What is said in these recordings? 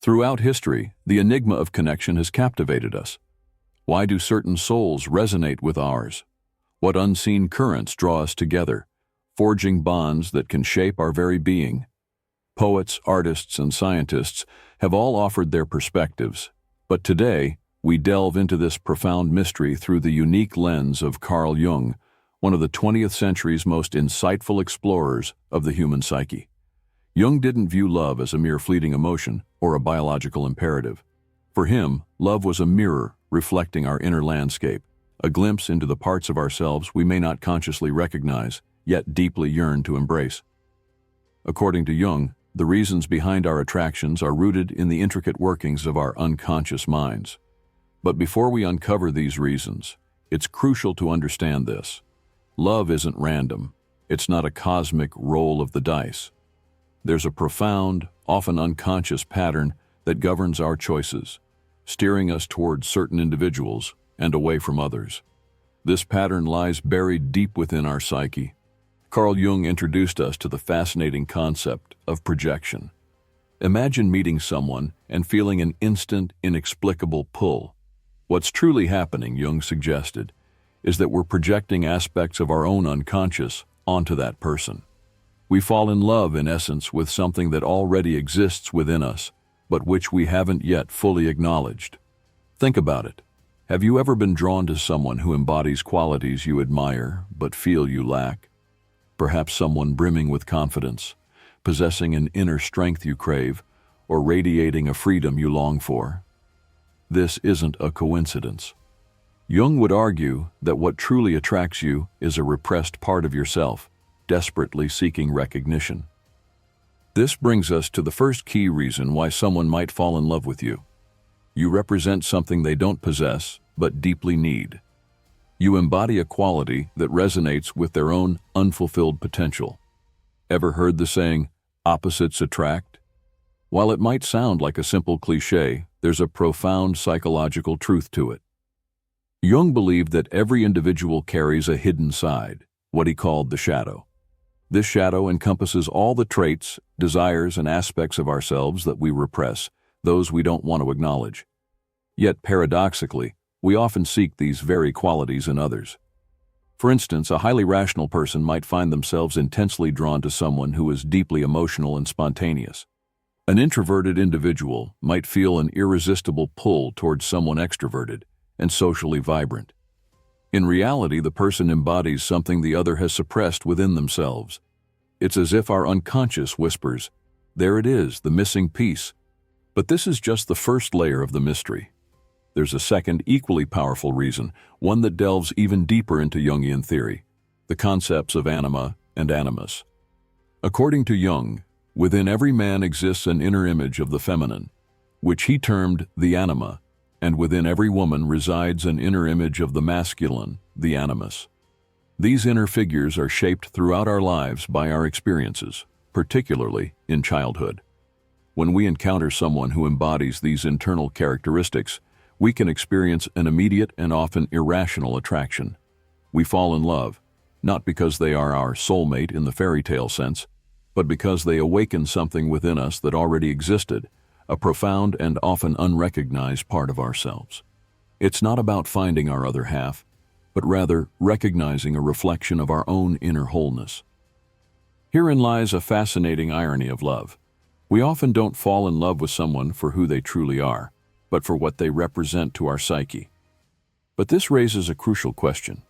Throughout history, the enigma of connection has captivated us. Why do certain souls resonate with ours? What unseen currents draw us together, forging bonds that can shape our very being? Poets, artists, and scientists have all offered their perspectives, but today we delve into this profound mystery through the unique lens of Carl Jung, one of the 20th century's most insightful explorers of the human psyche. Jung didn't view love as a mere fleeting emotion or a biological imperative. For him, love was a mirror reflecting our inner landscape, a glimpse into the parts of ourselves we may not consciously recognize, yet deeply yearn to embrace. According to Jung, the reasons behind our attractions are rooted in the intricate workings of our unconscious minds. But before we uncover these reasons, it's crucial to understand this. Love isn't random. It's not a cosmic roll of the dice. There's a profound, often unconscious pattern that governs our choices, steering us toward certain individuals and away from others. This pattern lies buried deep within our psyche. Carl Jung introduced us to the fascinating concept of projection. Imagine meeting someone and feeling an instant, inexplicable pull. What's truly happening, Jung suggested, is that we're projecting aspects of our own unconscious onto that person. We fall in love, in essence, with something that already exists within us, but which we haven't yet fully acknowledged. Think about it. Have you ever been drawn to someone who embodies qualities you admire but feel you lack? Perhaps someone brimming with confidence, possessing an inner strength you crave, or radiating a freedom you long for. This isn't a coincidence. Jung would argue that what truly attracts you is a repressed part of yourself, desperately seeking recognition. This brings us to the first key reason why someone might fall in love with you. You represent something they don't possess, but deeply need. You embody a quality that resonates with their own unfulfilled potential. Ever heard the saying, opposites attract? While it might sound like a simple cliché, there's a profound psychological truth to it. Jung believed that every individual carries a hidden side, what he called the shadow. This shadow encompasses all the traits, desires, and aspects of ourselves that we repress, those we don't want to acknowledge. Yet, paradoxically, we often seek these very qualities in others. For instance, a highly rational person might find themselves intensely drawn to someone who is deeply emotional and spontaneous. An introverted individual might feel an irresistible pull towards someone extroverted and socially vibrant. In reality, the person embodies something the other has suppressed within themselves. It's as if our unconscious whispers, "There it is, the missing piece." But this is just the first layer of the mystery. There's a second, equally powerful reason, one that delves even deeper into Jungian theory, the concepts of anima and animus. According to Jung, within every man exists an inner image of the feminine, which he termed the anima, and within every woman resides an inner image of the masculine, the animus. These inner figures are shaped throughout our lives by our experiences, particularly in childhood. When we encounter someone who embodies these internal characteristics, we can experience an immediate and often irrational attraction. We fall in love, not because they are our soulmate in the fairy tale sense, but because they awaken something within us that already existed, a profound and often unrecognized part of ourselves. It's not about finding our other half, but rather recognizing a reflection of our own inner wholeness. Herein lies a fascinating irony of love. We often don't fall in love with someone for who they truly are, but for what they represent to our psyche. But this raises a crucial question.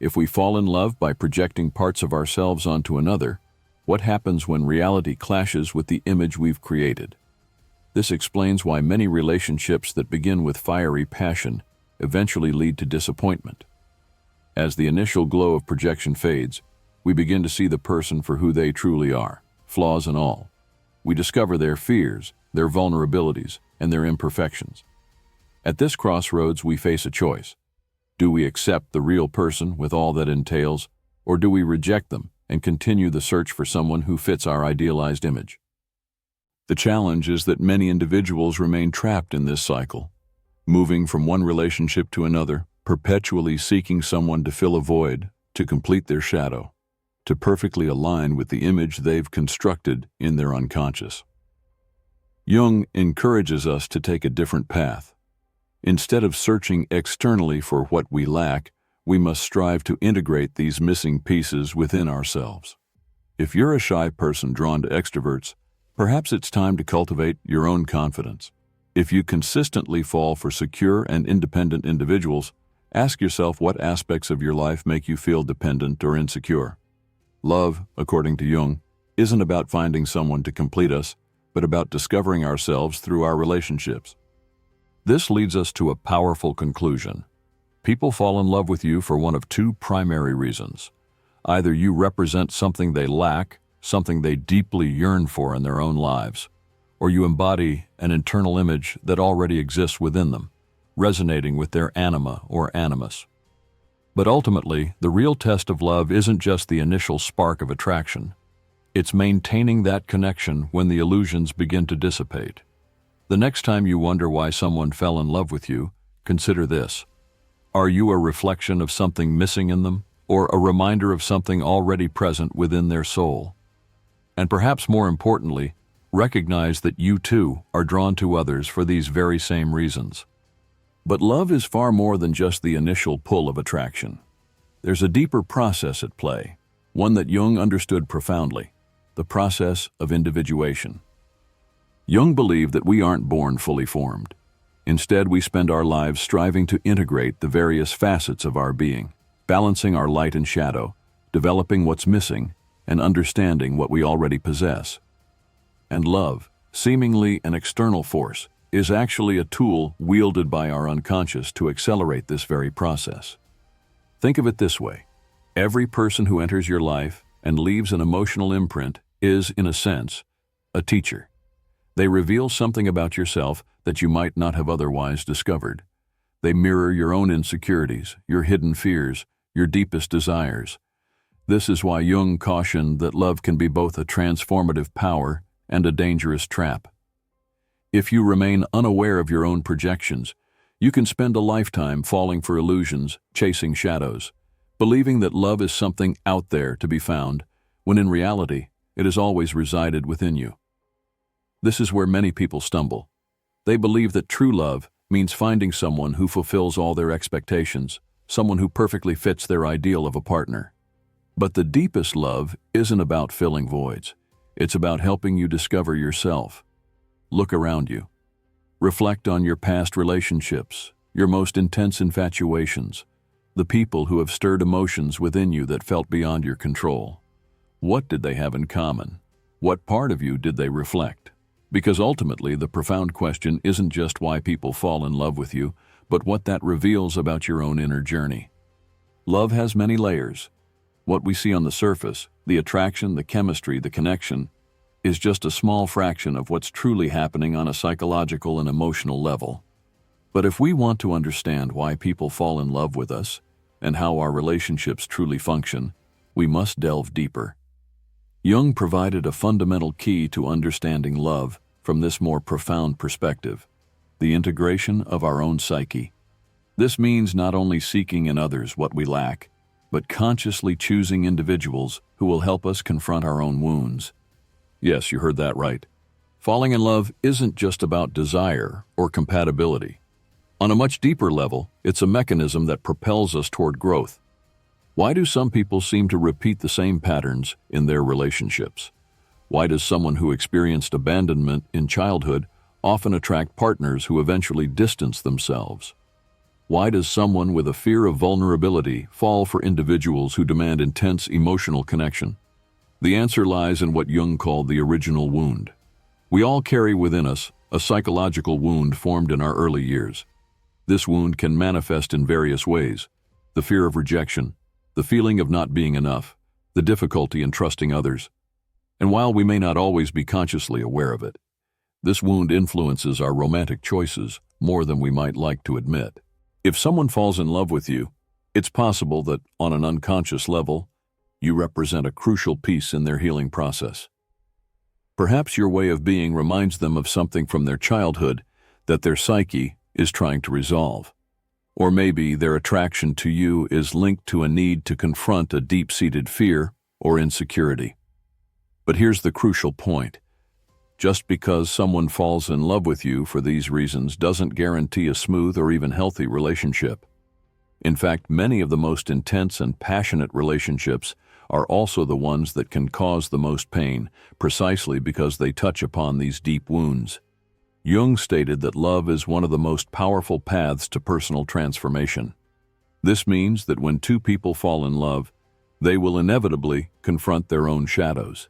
If we fall in love by projecting parts of ourselves onto another, what happens when reality clashes with the image we've created? This explains why many relationships that begin with fiery passion eventually lead to disappointment. As the initial glow of projection fades, we begin to see the person for who they truly are, flaws and all. We discover their fears, their vulnerabilities, and their imperfections. At this crossroads, we face a choice. Do we accept the real person with all that entails, or do we reject them and continue the search for someone who fits our idealized image? The challenge is that many individuals remain trapped in this cycle, moving from one relationship to another, perpetually seeking someone to fill a void, to complete their shadow, to perfectly align with the image they've constructed in their unconscious. Jung encourages us to take a different path. Instead of searching externally for what we lack, we must strive to integrate these missing pieces within ourselves. If you're a shy person drawn to extroverts, perhaps it's time to cultivate your own confidence. If you consistently fall for secure and independent individuals, ask yourself what aspects of your life make you feel dependent or insecure. Love, according to Jung, isn't about finding someone to complete us, but about discovering ourselves through our relationships. This leads us to a powerful conclusion. People fall in love with you for one of two primary reasons. Either you represent something they lack, something they deeply yearn for in their own lives, or you embody an internal image that already exists within them, resonating with their anima or animus. But ultimately, the real test of love isn't just the initial spark of attraction. It's maintaining that connection when the illusions begin to dissipate. The next time you wonder why someone fell in love with you, consider this. Are you a reflection of something missing in them, or a reminder of something already present within their soul? And perhaps more importantly, recognize that you too are drawn to others for these very same reasons. But love is far more than just the initial pull of attraction. There's a deeper process at play, one that Jung understood profoundly, the process of individuation. Jung believed that we aren't born fully formed. Instead, we spend our lives striving to integrate the various facets of our being, balancing our light and shadow, developing what's missing, and understanding what we already possess. And love, seemingly an external force, is actually a tool wielded by our unconscious to accelerate this very process. Think of it this way. Every person who enters your life and leaves an emotional imprint is, in a sense, a teacher. They reveal something about yourself that you might not have otherwise discovered. They mirror your own insecurities, your hidden fears, your deepest desires. This is why Jung cautioned that love can be both a transformative power and a dangerous trap. If you remain unaware of your own projections, you can spend a lifetime falling for illusions, chasing shadows, believing that love is something out there to be found, when in reality, it has always resided within you. This is where many people stumble. They believe that true love means finding someone who fulfills all their expectations, someone who perfectly fits their ideal of a partner. But the deepest love isn't about filling voids. It's about helping you discover yourself. Look around you. Reflect on your past relationships, your most intense infatuations, the people who have stirred emotions within you that felt beyond your control. What did they have in common? What part of you did they reflect? Because ultimately, the profound question isn't just why people fall in love with you, but what that reveals about your own inner journey. Love has many layers. What we see on the surface, the attraction, the chemistry, the connection, is just a small fraction of what's truly happening on a psychological and emotional level. But if we want to understand why people fall in love with us and how our relationships truly function, we must delve deeper. Jung provided a fundamental key to understanding love from this more profound perspective, the integration of our own psyche. This means not only seeking in others what we lack, but consciously choosing individuals who will help us confront our own wounds. Yes, you heard that right. Falling in love isn't just about desire or compatibility. On a much deeper level, it's a mechanism that propels us toward growth. Why do some people seem to repeat the same patterns in their relationships? Why does someone who experienced abandonment in childhood often attract partners who eventually distance themselves? Why does someone with a fear of vulnerability fall for individuals who demand intense emotional connection? The answer lies in what Jung called the original wound. We all carry within us a psychological wound formed in our early years. This wound can manifest in various ways: the fear of rejection, the feeling of not being enough, the difficulty in trusting others. And while we may not always be consciously aware of it, this wound influences our romantic choices more than we might like to admit. If someone falls in love with you, it's possible that, on an unconscious level, you represent a crucial piece in their healing process. Perhaps your way of being reminds them of something from their childhood that their psyche is trying to resolve. Or maybe their attraction to you is linked to a need to confront a deep-seated fear or insecurity. But here's the crucial point. Just because someone falls in love with you for these reasons doesn't guarantee a smooth or even healthy relationship. In fact, many of the most intense and passionate relationships are also the ones that can cause the most pain, precisely because they touch upon these deep wounds. Jung stated that love is one of the most powerful paths to personal transformation. This means that when two people fall in love, they will inevitably confront their own shadows.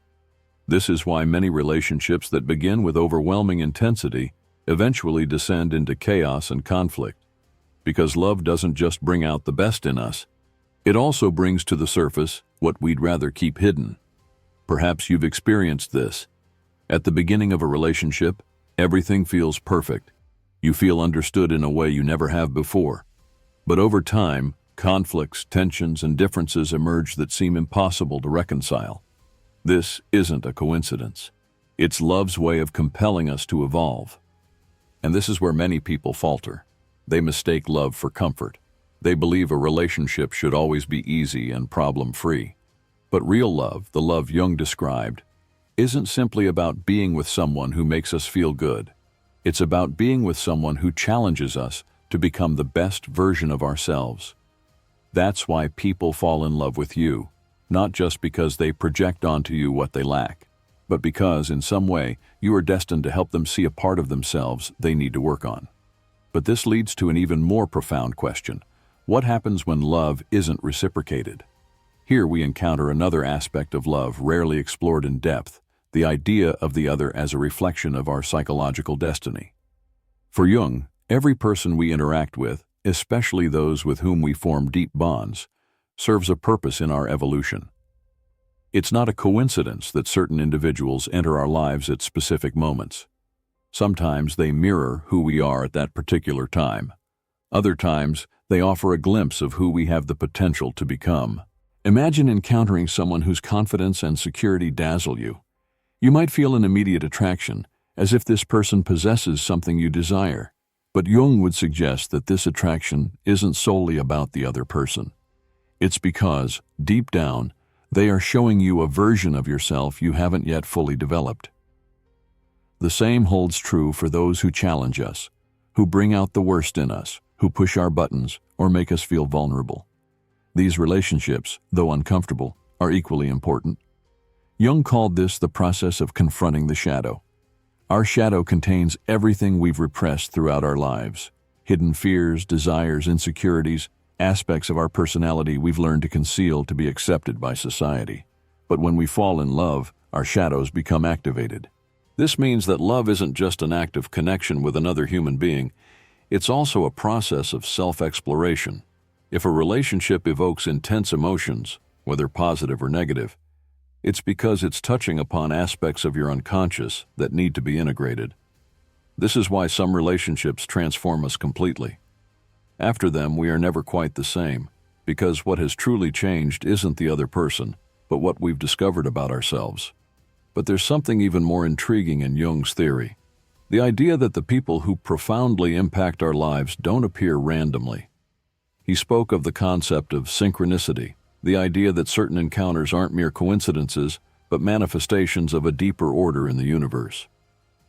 This is why many relationships that begin with overwhelming intensity eventually descend into chaos and conflict. Because love doesn't just bring out the best in us, it also brings to the surface what we'd rather keep hidden. Perhaps you've experienced this. At the beginning of a relationship, everything feels perfect. You feel understood in a way you never have before. But over time, conflicts, tensions, and differences emerge that seem impossible to reconcile. This isn't a coincidence. It's love's way of compelling us to evolve. And this is where many people falter. They mistake love for comfort. They believe a relationship should always be easy and problem-free. But real love, the love Jung described, isn't simply about being with someone who makes us feel good. It's about being with someone who challenges us to become the best version of ourselves. That's why people fall in love with you, not just because they project onto you what they lack, but because, in some way, you are destined to help them see a part of themselves they need to work on. But this leads to an even more profound question. What happens when love isn't reciprocated? Here we encounter another aspect of love rarely explored in depth, the idea of the other as a reflection of our psychological destiny. For Jung, every person we interact with, especially those with whom we form deep bonds, serves a purpose in our evolution. It's not a coincidence that certain individuals enter our lives at specific moments. Sometimes they mirror who we are at that particular time. Other times, they offer a glimpse of who we have the potential to become. Imagine encountering someone whose confidence and security dazzle you. You might feel an immediate attraction, as if this person possesses something you desire. But Jung would suggest that this attraction isn't solely about the other person. It's because, deep down, they are showing you a version of yourself you haven't yet fully developed. The same holds true for those who challenge us, who bring out the worst in us, who push our buttons, or make us feel vulnerable. These relationships, though uncomfortable, are equally important. Jung called this the process of confronting the shadow. Our shadow contains everything we've repressed throughout our lives: hidden fears, desires, insecurities, aspects of our personality we've learned to conceal to be accepted by society. But when we fall in love, our shadows become activated. This means that love isn't just an act of connection with another human being, it's also a process of self-exploration. If a relationship evokes intense emotions, whether positive or negative, it's because it's touching upon aspects of your unconscious that need to be integrated. This is why some relationships transform us completely. After them, we are never quite the same, because what has truly changed isn't the other person, but what we've discovered about ourselves. But there's something even more intriguing in Jung's theory. The idea that the people who profoundly impact our lives don't appear randomly. He spoke of the concept of synchronicity, the idea that certain encounters aren't mere coincidences, but manifestations of a deeper order in the universe.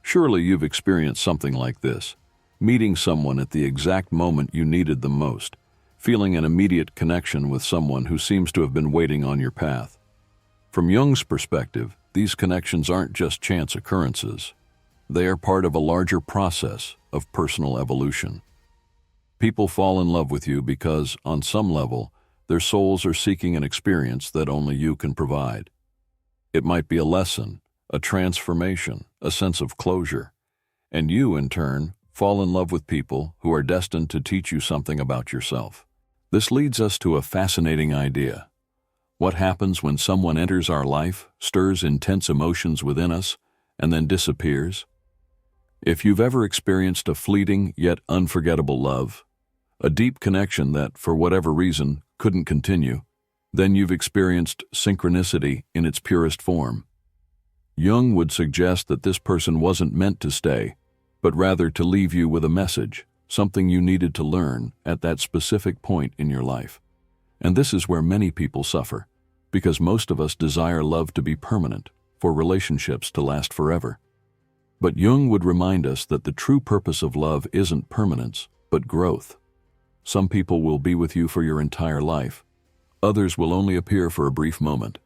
Surely you've experienced something like this, meeting someone at the exact moment you needed them most, feeling an immediate connection with someone who seems to have been waiting on your path. From Jung's perspective, these connections aren't just chance occurrences. They are part of a larger process of personal evolution. People fall in love with you because, on some level, their souls are seeking an experience that only you can provide. It might be a lesson, a transformation, a sense of closure. And you, in turn, fall in love with people who are destined to teach you something about yourself. This leads us to a fascinating idea. What happens when someone enters our life, stirs intense emotions within us, and then disappears? If you've ever experienced a fleeting yet unforgettable love, a deep connection that, for whatever reason, couldn't continue, then you've experienced synchronicity in its purest form. Jung would suggest that this person wasn't meant to stay, but rather to leave you with a message, something you needed to learn at that specific point in your life. And this is where many people suffer, because most of us desire love to be permanent, for relationships to last forever. But Jung would remind us that the true purpose of love isn't permanence, but growth. Some people will be with you for your entire life. Others will only appear for a brief moment,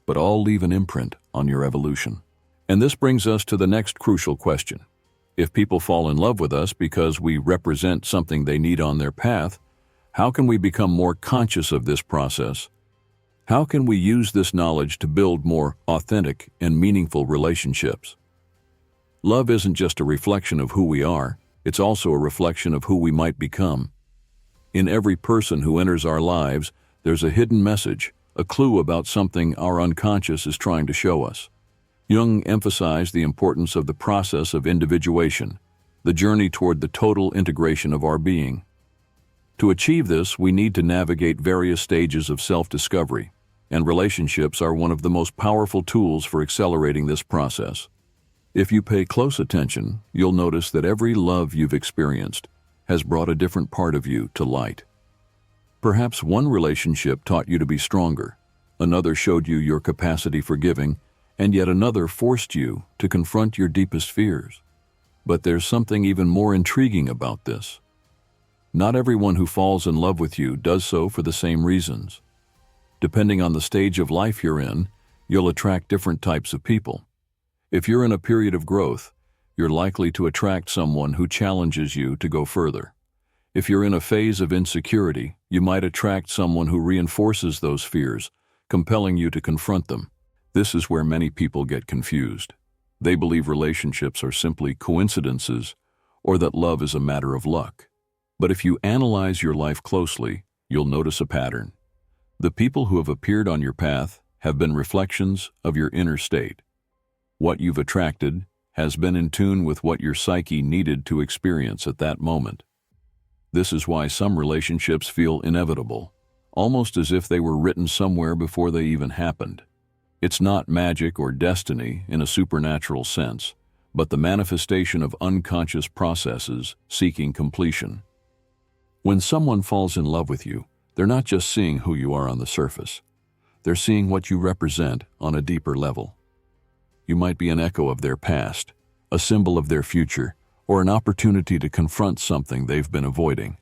but all leave an imprint on your evolution. And this brings us to the next crucial question. If people fall in love with us because we represent something they need on their path, how can we become more conscious of this process? How can we use this knowledge to build more authentic and meaningful relationships? Love isn't just a reflection of who we are, it's also a reflection of who we might become. In every person who enters our lives, there's a hidden message, a clue about something our unconscious is trying to show us. Jung emphasized the importance of the process of individuation, the journey toward the total integration of our being. To achieve this, we need to navigate various stages of self-discovery, and relationships are one of the most powerful tools for accelerating this process. If you pay close attention, you'll notice that every love you've experienced has brought a different part of you to light. Perhaps one relationship taught you to be stronger, another showed you your capacity for giving, and yet another forced you to confront your deepest fears. But there's something even more intriguing about this. Not everyone who falls in love with you does so for the same reasons. Depending on the stage of life you're in, you'll attract different types of people. If you're in a period of growth, you're likely to attract someone who challenges you to go further. If you're in a phase of insecurity, you might attract someone who reinforces those fears, compelling you to confront them. This is where many people get confused. They believe relationships are simply coincidences or that love is a matter of luck. But if you analyze your life closely, you'll notice a pattern. The people who have appeared on your path have been reflections of your inner state. What you've attracted has been in tune with what your psyche needed to experience at that moment. This is why some relationships feel inevitable, almost as if they were written somewhere before they even happened. It's not magic or destiny in a supernatural sense, but the manifestation of unconscious processes seeking completion. When someone falls in love with you, they're not just seeing who you are on the surface. They're seeing what you represent on a deeper level. You might be an echo of their past, a symbol of their future, or an opportunity to confront something they've been avoiding.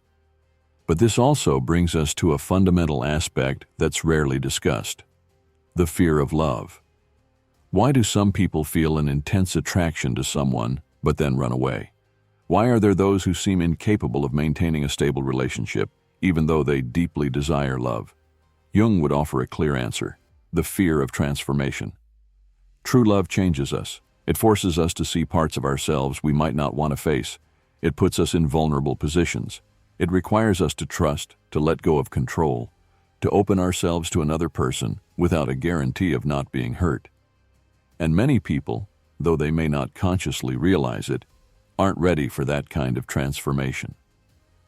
But this also brings us to a fundamental aspect that's rarely discussed: the fear of love. Why do some people feel an intense attraction to someone, but then run away? Why are there those who seem incapable of maintaining a stable relationship, even though they deeply desire love? Jung would offer a clear answer: the fear of transformation. True love changes us. It forces us to see parts of ourselves we might not want to face. It puts us in vulnerable positions. It requires us to trust, to let go of control, to open ourselves to another person without a guarantee of not being hurt. And many people, though they may not consciously realize it, aren't ready for that kind of transformation.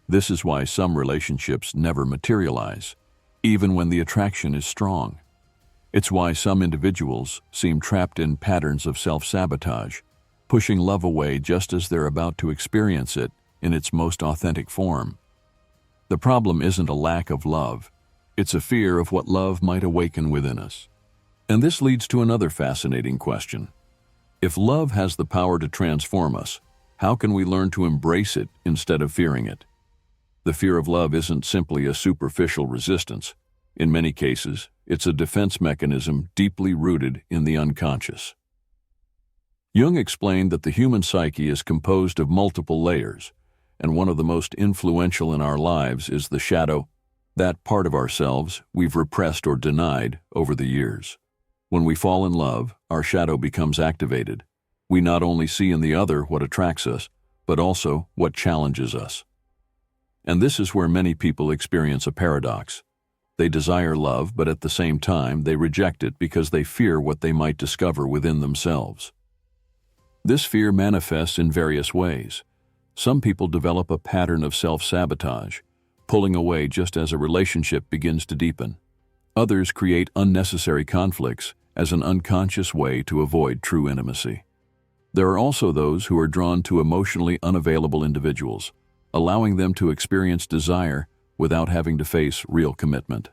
This is why some relationships never materialize, even when the attraction is strong. It's why some individuals seem trapped in patterns of self-sabotage, pushing love away just as they're about to experience it in its most authentic form. The problem isn't a lack of love, it's a fear of what love might awaken within us. And this leads to another fascinating question. If love has the power to transform us, how can we learn to embrace it instead of fearing it? The fear of love isn't simply a superficial resistance. In many cases, it's a defense mechanism deeply rooted in the unconscious. Jung explained that the human psyche is composed of multiple layers, and one of the most influential in our lives is the shadow, that part of ourselves we've repressed or denied over the years. When we fall in love, our shadow becomes activated. We not only see in the other what attracts us, but also what challenges us. And this is where many people experience a paradox. They desire love, but at the same time, they reject it because they fear what they might discover within themselves. This fear manifests in various ways. Some people develop a pattern of self-sabotage, pulling away just as a relationship begins to deepen. Others create unnecessary conflicts as an unconscious way to avoid true intimacy. There are also those who are drawn to emotionally unavailable individuals, allowing them to experience desire without having to face real commitment.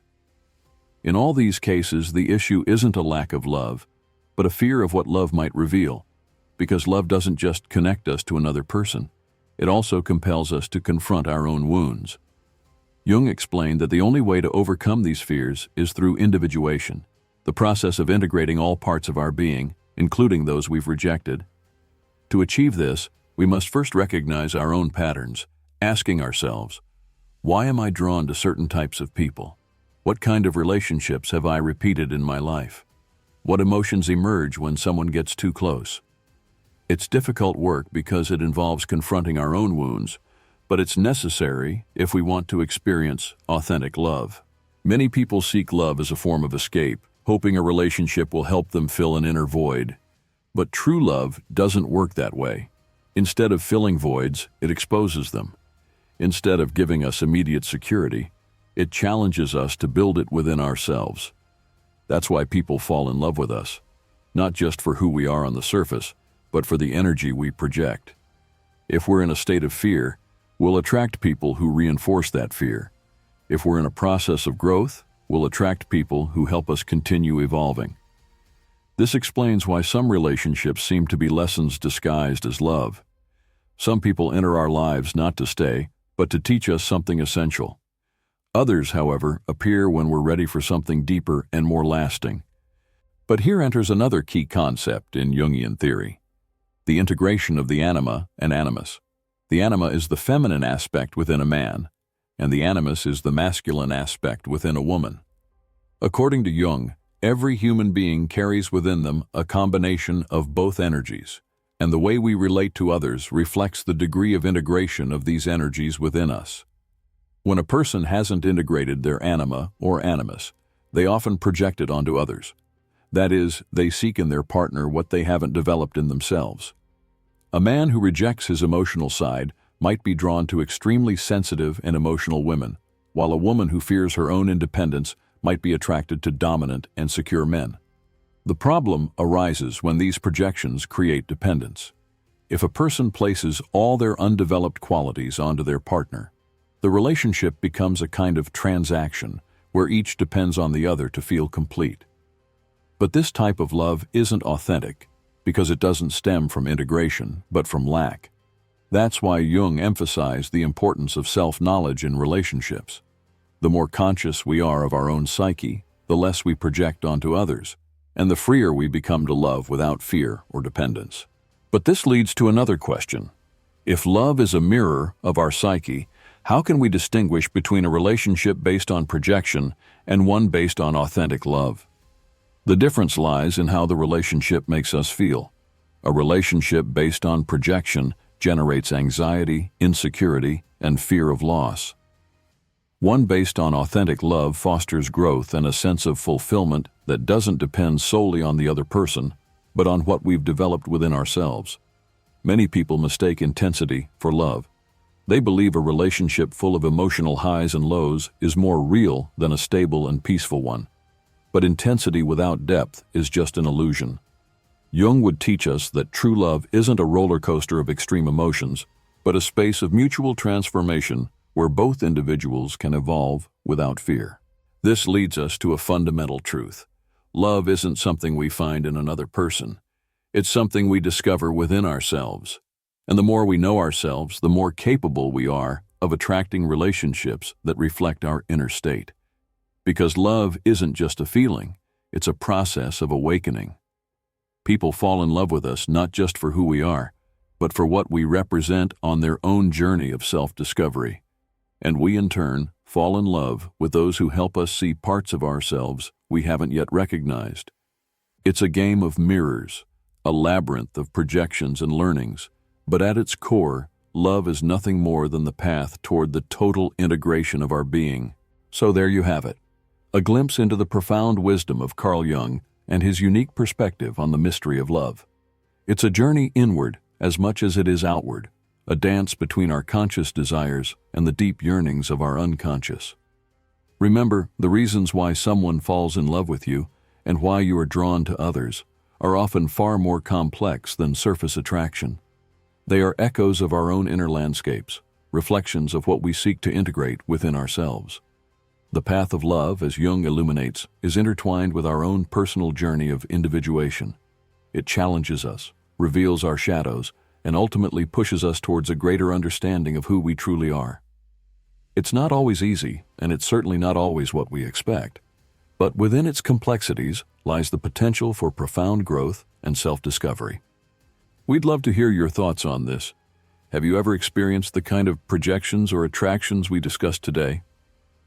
In all these cases, the issue isn't a lack of love, but a fear of what love might reveal. because love doesn't just connect us to another person. It also compels us to confront our own wounds. Jung explained that the only way to overcome these fears is through individuation, the process of integrating all parts of our being, including those we've rejected. To achieve this, we must first recognize our own patterns, asking ourselves, why am I drawn to certain types of people? What kind of relationships have I repeated in my life? What emotions emerge when someone gets too close? It's difficult work because it involves confronting our own wounds, but it's necessary if we want to experience authentic love. Many people seek love as a form of escape, hoping a relationship will help them fill an inner void. But true love doesn't work that way. Instead of filling voids, it exposes them. Instead of giving us immediate security, it challenges us to build it within ourselves. That's why people fall in love with us, not just for who we are on the surface, but for the energy we project. If we're in a state of fear, we'll attract people who reinforce that fear. If we're in a process of growth, we'll attract people who help us continue evolving. This explains why some relationships seem to be lessons disguised as love. Some people enter our lives not to stay, but to teach us something essential. Others, however, appear when we're ready for something deeper and more lasting. But here enters another key concept in Jungian theory: the integration of the anima and animus. The anima is the feminine aspect within a man, and the animus is the masculine aspect within a woman. According to Jung, every human being carries within them a combination of both energies, and the way we relate to others reflects the degree of integration of these energies within us. When a person hasn't integrated their anima or animus, they often project it onto others. That is, they seek in their partner what they haven't developed in themselves. A man who rejects his emotional side might be drawn to extremely sensitive and emotional women, while a woman who fears her own independence might be attracted to dominant and secure men. The problem arises when these projections create dependence. If a person places all their undeveloped qualities onto their partner, the relationship becomes a kind of transaction where each depends on the other to feel complete. But this type of love isn't authentic because it doesn't stem from integration, but from lack. That's why Jung emphasized the importance of self-knowledge in relationships. The more conscious we are of our own psyche, the less we project onto others, and the freer we become to love without fear or dependence. But this leads to another question. If love is a mirror of our psyche, how can we distinguish between a relationship based on projection and one based on authentic love? The difference lies in how the relationship makes us feel. A relationship based on projection generates anxiety, insecurity, and fear of loss. One based on authentic love fosters growth and a sense of fulfillment that doesn't depend solely on the other person, but on what we've developed within ourselves. Many people mistake intensity for love. They believe a relationship full of emotional highs and lows is more real than a stable and peaceful one. But intensity without depth is just an illusion. Jung would teach us that true love isn't a roller coaster of extreme emotions, but a space of mutual transformation where both individuals can evolve without fear. This leads us to a fundamental truth. Love isn't something we find in another person. It's something we discover within ourselves. And the more we know ourselves, the more capable we are of attracting relationships that reflect our inner state. Because love isn't just a feeling, it's a process of awakening. People fall in love with us not just for who we are, but for what we represent on their own journey of self-discovery. And we, in turn, fall in love with those who help us see parts of ourselves we haven't yet recognized. It's a game of mirrors, a labyrinth of projections and learnings, but at its core, love is nothing more than the path toward the total integration of our being. So there you have it, a glimpse into the profound wisdom of Carl Jung and his unique perspective on the mystery of love. It's a journey inward as much as it is outward, a dance between our conscious desires and the deep yearnings of our unconscious. Remember, the reasons why someone falls in love with you and why you are drawn to others are often far more complex than surface attraction. They are echoes of our own inner landscapes, reflections of what we seek to integrate within ourselves. The path of love, as Jung illuminates, is intertwined with our own personal journey of individuation. It challenges us, reveals our shadows, and ultimately pushes us towards a greater understanding of who we truly are. It's not always easy, and it's certainly not always what we expect. But within its complexities lies the potential for profound growth and self-discovery. We'd love to hear your thoughts on this. Have you ever experienced the kind of projections or attractions we discussed today?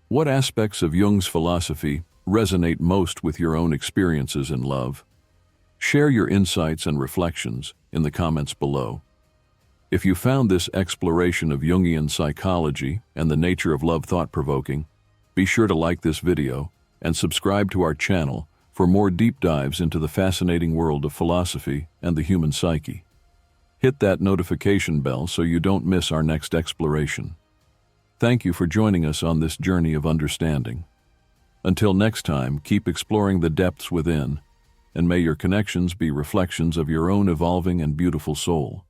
What aspects of Jung's philosophy resonate most with your own experiences in love? Share your insights and reflections in the comments below. If you found this exploration of Jungian psychology and the nature of love thought-provoking, be sure to like this video and subscribe to our channel for more deep dives into the fascinating world of philosophy and the human psyche. Hit that notification bell so you don't miss our next exploration. Thank you for joining us on this journey of understanding. Until next time, keep exploring the depths within, and may your connections be reflections of your own evolving and beautiful soul.